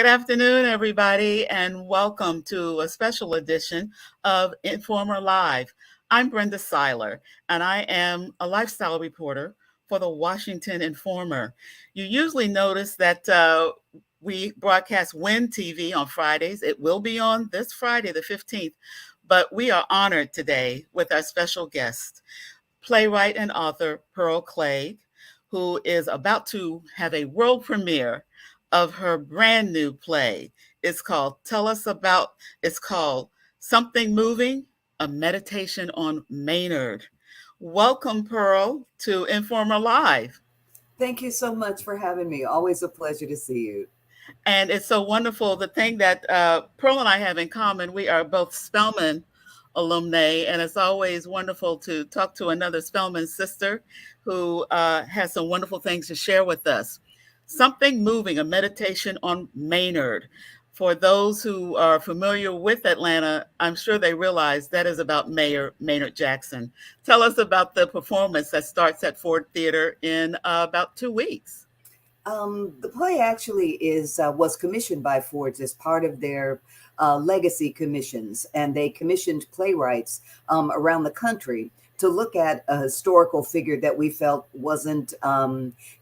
Good afternoon, everybody, and welcome to a special edition of Informer Live. I'm Brenda Siler, and I am a lifestyle reporter for the Washington Informer. You usually notice that we broadcast WIN TV on Fridays. It will be on this Friday, the 15th, but we are honored today with our special guest, playwright and author Pearl Cleage, who is about to have a world premiere of her brand new play. It's called Tell Us About, it's called Something Moving, a Meditation on Maynard. Welcome, Pearl, to Informer Live. Thank you so much for having me. Always a pleasure to see you. And it's so wonderful. The thing that Pearl and I have in common, we are both Spelman alumni, and it's always wonderful to talk to another Spelman sister who has some wonderful things to share with us. Something Moving, a meditation on Maynard. For those who are familiar with Atlanta, I'm sure they realize that is about Mayor Maynard Jackson. Tell us about the performance that starts at Ford Theater in about 2 weeks. The play actually is was commissioned by Ford's as part of their legacy commissions, and they commissioned playwrights around the country to look at a historical figure that we felt wasn't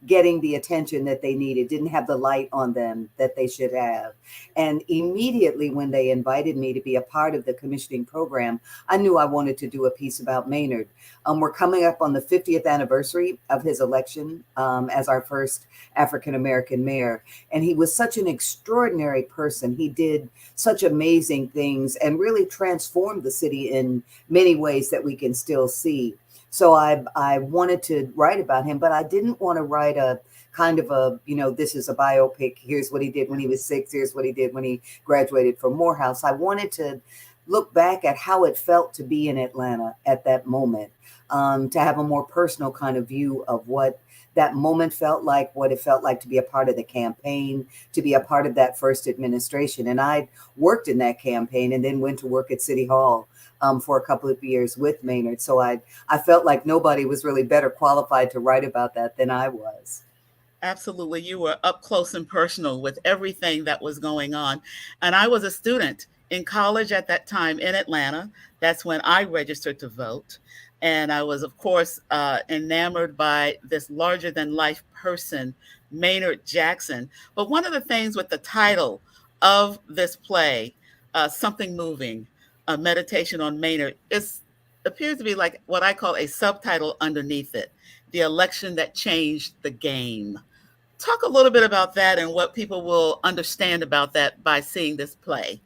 getting the attention that they needed, didn't have the light on them that they should have. And immediately when they invited me to be a part of the commissioning program, I knew I wanted to do a piece about Maynard. We're coming up on the 50th anniversary of his election as our first African American mayor. And he was such an extraordinary person. He did such amazing things and really transformed the city in many ways that we can still see. So I wanted to write about him, but I didn't want to write a kind of a, this is a biopic. Here's what he did when he was 6. Here's what he did when he graduated from Morehouse. I wanted to look back at how it felt to be in Atlanta at that moment, to have a more personal kind of view of what that moment felt like, what it felt like to be a part of the campaign, to be a part of that first administration. And I worked in that campaign and then went to work at City Hall for a couple of years with Maynard. So I felt like nobody was really better qualified to write about that than I was. Absolutely. You were up close and personal with everything that was going on. And I was a student in college at that time in Atlanta. That's when I registered to vote. And I was, of course, enamored by this larger than life person, Maynard Jackson. But one of the things with the title of this play, Something Moving, a meditation on Maynard, is appears to be like what I call a subtitle underneath it, the election that changed the game. Talk a little bit about that and what people will understand about that by seeing this play.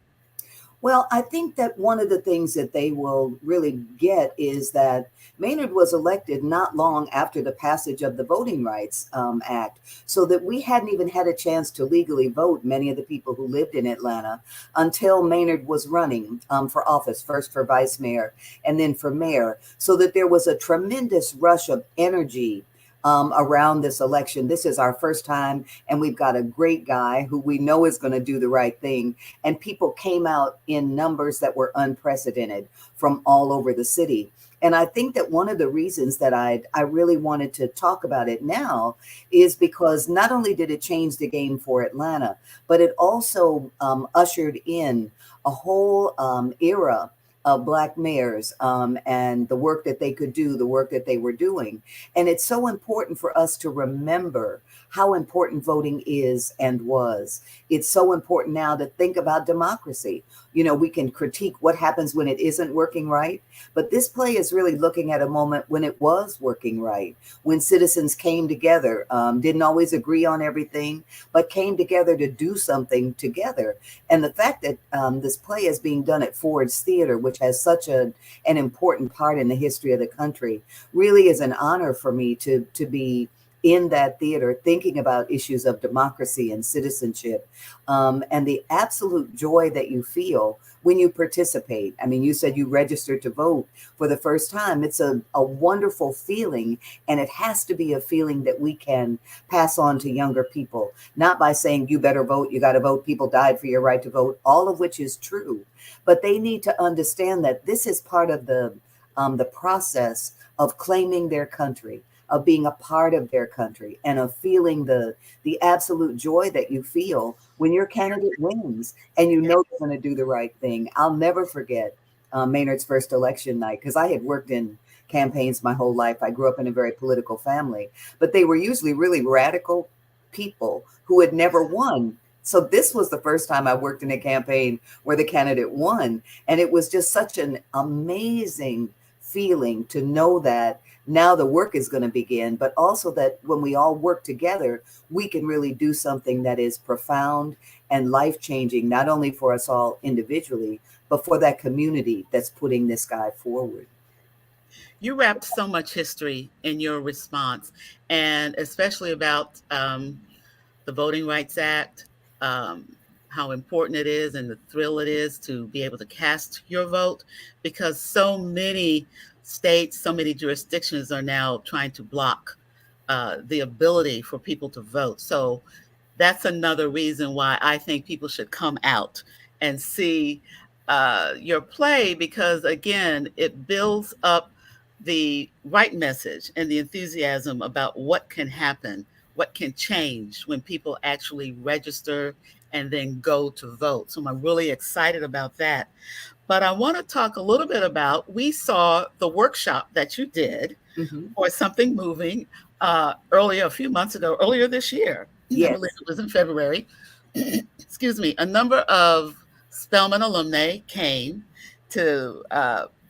Well, I think that one of the things that they will really get is that Maynard was elected not long after the passage of the Voting Rights Act, so that we hadn't even had a chance to legally vote, many of the people who lived in Atlanta, until Maynard was running for office, first for vice mayor and then for mayor, so that there was a tremendous rush of energy around this election. This is our first time, and we've got a great guy who we know is going to do the right thing. And people came out in numbers that were unprecedented from all over the city. And I think that one of the reasons that I really wanted to talk about it now is because not only did it change the game for Atlanta, but it also ushered in a whole era of Black mayors and the work that they could do, the work that they were doing. And it's so important for us to remember how important voting is and was. It's so important now to think about democracy. We can critique what happens when it isn't working right, but this play is really looking at a moment when it was working right, when citizens came together, didn't always agree on everything, but came together to do something together. And the fact that this play is being done at Ford's Theater, which has such an important part in the history of the country, really is an honor for me to be in that theater thinking about issues of democracy and citizenship, and the absolute joy that you feel when you participate. I mean, you said you registered to vote for the first time. It's a wonderful feeling, and it has to be a feeling that we can pass on to younger people, not by saying you better vote, you got to vote, people died for your right to vote, all of which is true. But they need to understand that this is part of the process of claiming their country, of being a part of their country, and of feeling the absolute joy that you feel when your candidate wins and you know they're going to do the right thing. I'll never forget Maynard's first election night, because I had worked in campaigns my whole life. I grew up in a very political family, but they were usually really radical people who had never won. So this was the first time I worked in a campaign where the candidate won. And it was just such an amazing feeling to know that now the work is going to begin, but also that when we all work together, we can really do something that is profound and life changing, not only for us all individually, but for that community that's putting this guy forward. You wrapped so much history in your response, and especially about the Voting Rights Act, how important it is and the thrill it is to be able to cast your vote, because so many states, so many jurisdictions are now trying to block the ability for people to vote. So that's another reason why I think people should come out and see your play, because again, it builds up the right message and the enthusiasm about what can happen, what can change when people actually register and then go to vote. So I'm really excited about that. But I want to talk a little bit about, we saw the workshop that you did Hmm. for Something Moving earlier, a few months ago, earlier this year. I believe Yes. it was in February. Excuse me. A number of Spelman alumni came to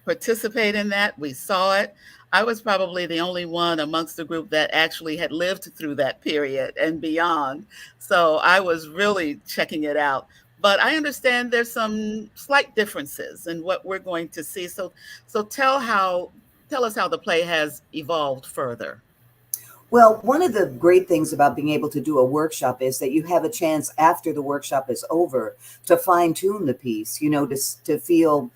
participate in that. We saw it. I was probably the only one amongst the group that actually had lived through that period and beyond. So I was really checking it out. But I understand there's some slight differences in what we're going to see. So tell us how the play has evolved further. Well, one of the great things about being able to do a workshop is that you have a chance after the workshop is over to fine tune the piece, to feel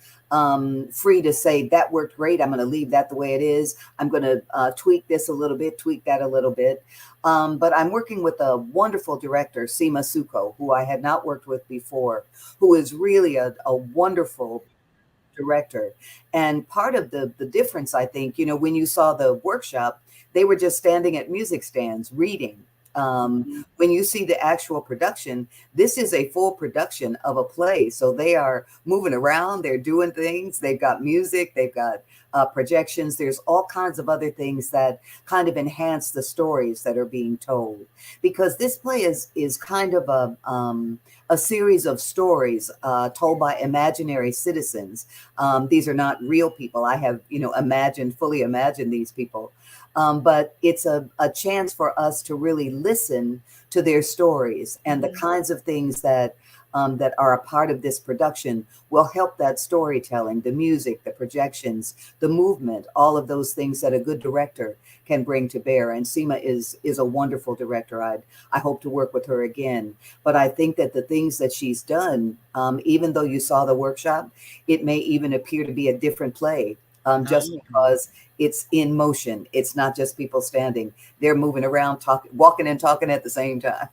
free to say, that worked great. I'm going to leave that the way it is. I'm going to tweak this a little bit, tweak that a little bit. But I'm working with a wonderful director, Seema Suko, who I had not worked with before, who is really a wonderful director. And part of the difference, I think, when you saw the workshop, they were just standing at music stands reading. When you see the actual production, this is a full production of a play. So they are moving around, they're doing things, they've got music, they've got projections. There's all kinds of other things that kind of enhance the stories that are being told. Because this play is kind of a series of stories told by imaginary citizens. These are not real people. I have, fully imagined these people. But it's a chance for us to really listen to their stories, and the kinds of things that are a part of this production will help that storytelling, the music, the projections, the movement, all of those things that a good director can bring to bear. And Seema is a wonderful director. I hope to work with her again. But I think that the things that she's done, even though you saw the workshop, it may even appear to be a different play, just Oh. because it's in motion. It's not just people standing. They're moving around, talking, walking and talking at the same time.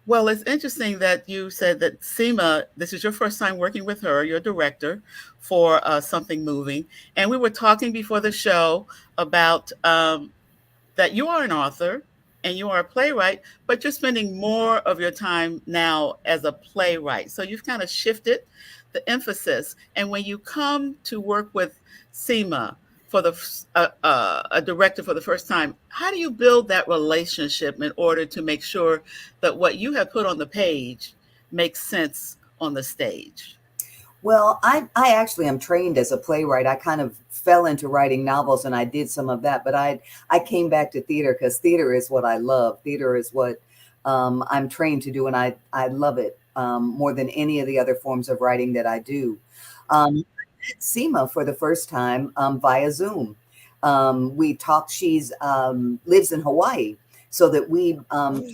Well, it's interesting that you said that Seema, this is your first time working with her, your director for Something Moving. And we were talking before the show about that you are an author and you are a playwright, but you're spending more of your time now as a playwright. So you've kind of shifted the emphasis. And when you come to work with Seema for a director for the first time, how do you build that relationship in order to make sure that what you have put on the page makes sense on the stage? Well, I actually am trained as a playwright. I kind of fell into writing novels and I did some of that, but I came back to theater because theater is what I love. Theater is what I'm trained to do, and I love it more than any of the other forms of writing that I do. I met Seema for the first time via Zoom. We talked. She's lives in Hawaii, so that we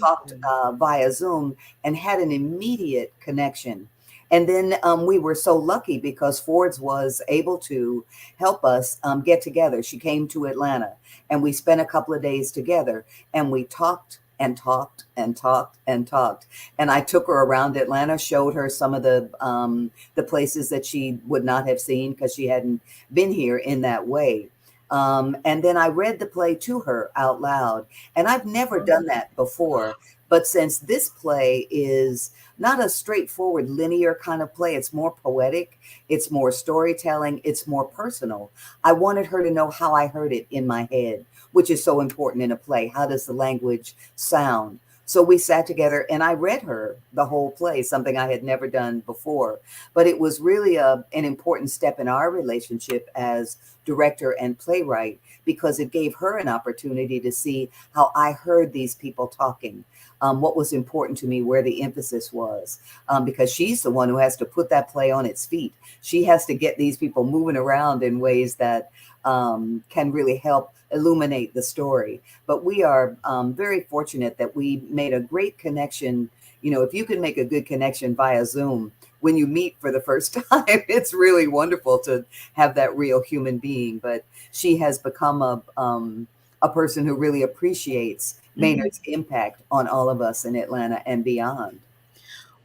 talked via Zoom and had an immediate connection. And then we were so lucky because Ford's was able to help us get together. She came to Atlanta and we spent a couple of days together and we talked and talked and talked and talked. And I took her around Atlanta, showed her some of the places that she would not have seen because she hadn't been here in that way. And then I read the play to her out loud. And I've never done that before. But since this play is not a straightforward linear kind of play, it's more poetic, it's more storytelling, it's more personal. I wanted her to know how I heard it in my head, which is so important in a play. How does the language sound? So we sat together and I read her the whole play, something I had never done before. But it was really an important step in our relationship as director and playwright because it gave her an opportunity to see how I heard these people talking, what was important to me, where the emphasis was, because she's the one who has to put that play on its feet. She has to get these people moving around in ways that can really help illuminate the story. But we are very fortunate that we made a great connection. You know, if you can make a good connection via Zoom when you meet for the first time, it's really wonderful to have that real human being. But she has become a person who really appreciates Mhm. Maynard's impact on all of us in Atlanta and beyond.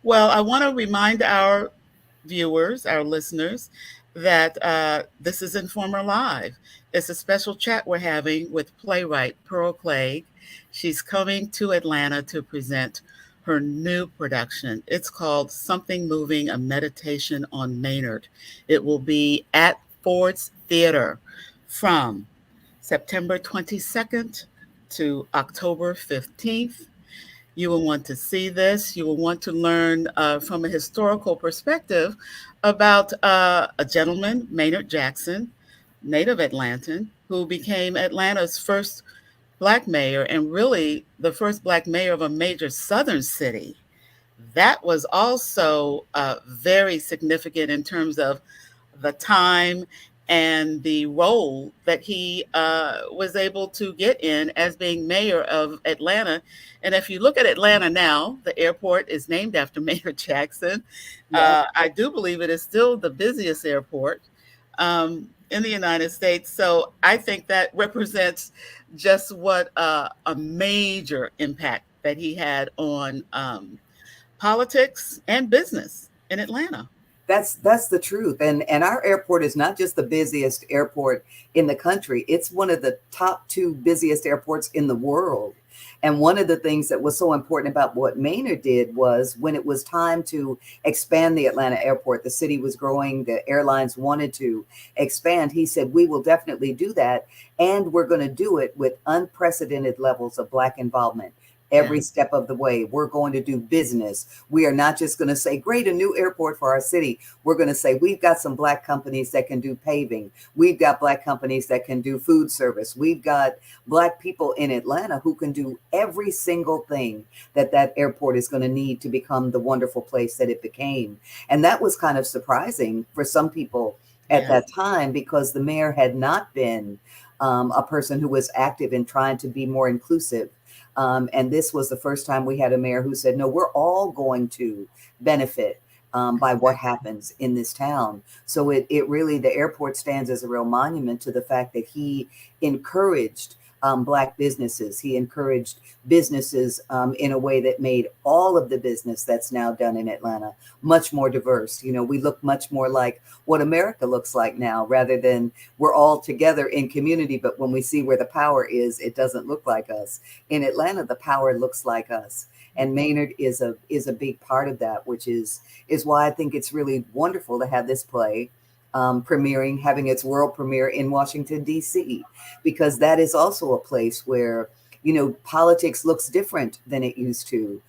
Well, I want to remind our viewers, our listeners, that this is Informer Live. It's a special chat we're having with playwright Pearl Cleage. She's coming to Atlanta to present her new production. It's called Something Moving, a Meditation on Maynard. It will be at Ford's Theater from September 22nd to October 15th. You will want to see this. You will want to learn from a historical perspective about a gentleman, Maynard Jackson, native Atlantan, who became Atlanta's first Black mayor and really the first Black mayor of a major Southern city. That was also very significant in terms of the time and the role that he was able to get in as being mayor of Atlanta. And if you look at Atlanta now, the airport is named after Mayor Jackson. Yep. I do believe it is still the busiest airport in the United States. So I think that represents just what a major impact that he had on politics and business in Atlanta. That's the truth. And our airport is not just the busiest airport in the country. It's one of the top two busiest airports in the world. And one of the things that was so important about what Maynard did was when it was time to expand the Atlanta airport, the city was growing, the airlines wanted to expand. He said, we will definitely do that. And we're going to do it with unprecedented levels of Black involvement every Yeah. step of the way. We're going to do business. We are not just going to say, great, a new airport for our city. We're going to say, we've got some Black companies that can do paving. We've got Black companies that can do food service. We've got Black people in Atlanta who can do every single thing that that airport is going to need to become the wonderful place that it became. And that was kind of surprising for some people at Yes. that time because the mayor had not been a person who was active in trying to be more inclusive. And this was the first time we had a mayor who said, no, we're all going to benefit by what happens in this town. So it really, the airport stands as a real monument to the fact that he encouraged Black businesses. He encouraged businesses in a way that made all of the business that's now done in Atlanta much more diverse. You know, we look much more like what America looks like now rather than we're all together in community. But when we see where the power is, it doesn't look like us. In Atlanta, the power looks like us. And Maynard is a big part of that, which is why I think it's really wonderful to have this play premiering, having its world premiere in Washington, D.C., because that is also a place where, you know, politics looks different than it used to.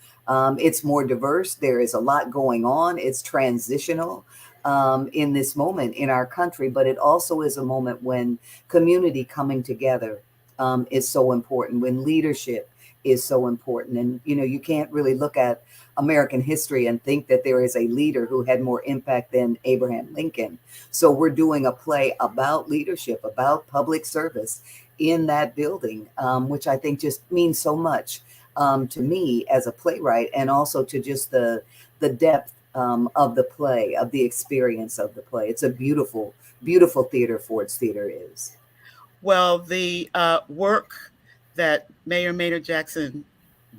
It's more diverse. There is a lot going on. It's transitional in this moment in our country, but it also is a moment when community coming together is so important, when leadership is so important. And, you know, you can't really look at American history and think that there is a leader who had more impact than Abraham Lincoln. So we're doing a play about leadership, about public service in that building, which I think just means so much to me as a playwright, and also to just the depth of the play, of the experience of the play. It's a beautiful, beautiful theater. Ford's Theater is. Well, the work that Mayor Maynard Jackson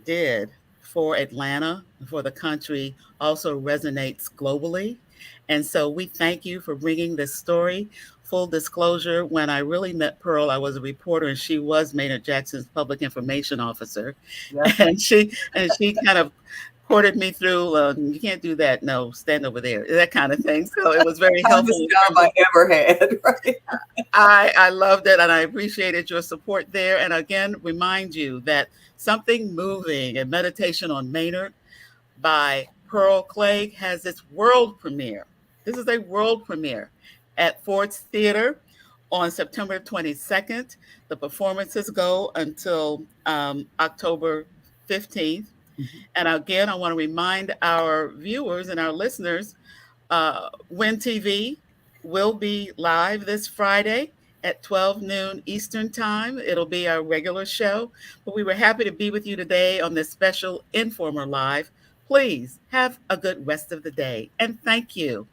did for Atlanta, for the country, also resonates globally. And so we thank you for bringing this story full disclosure, when I really met Pearl, I was a reporter and she was Maynard Jackson's public information officer. Yep. And she kind of courted me through, you can't do that. No, stand over there, that kind of thing. So it was very Hardest helpful in job terms I of, ever had, right? I loved it and I appreciated your support there. And again, remind you that Something Moving and Meditation on Maynard by Pearl Cleage has its world premiere. This is a world premiere at Ford's Theater on September 22nd. The performances go until October 15th. Mhm. And again, I want to remind our viewers and our listeners, Win TV will be live this Friday at 12 noon Eastern Time. It'll be our regular show, but we were happy to be with you today on this special Informer Live. Please have a good rest of the day, and thank you.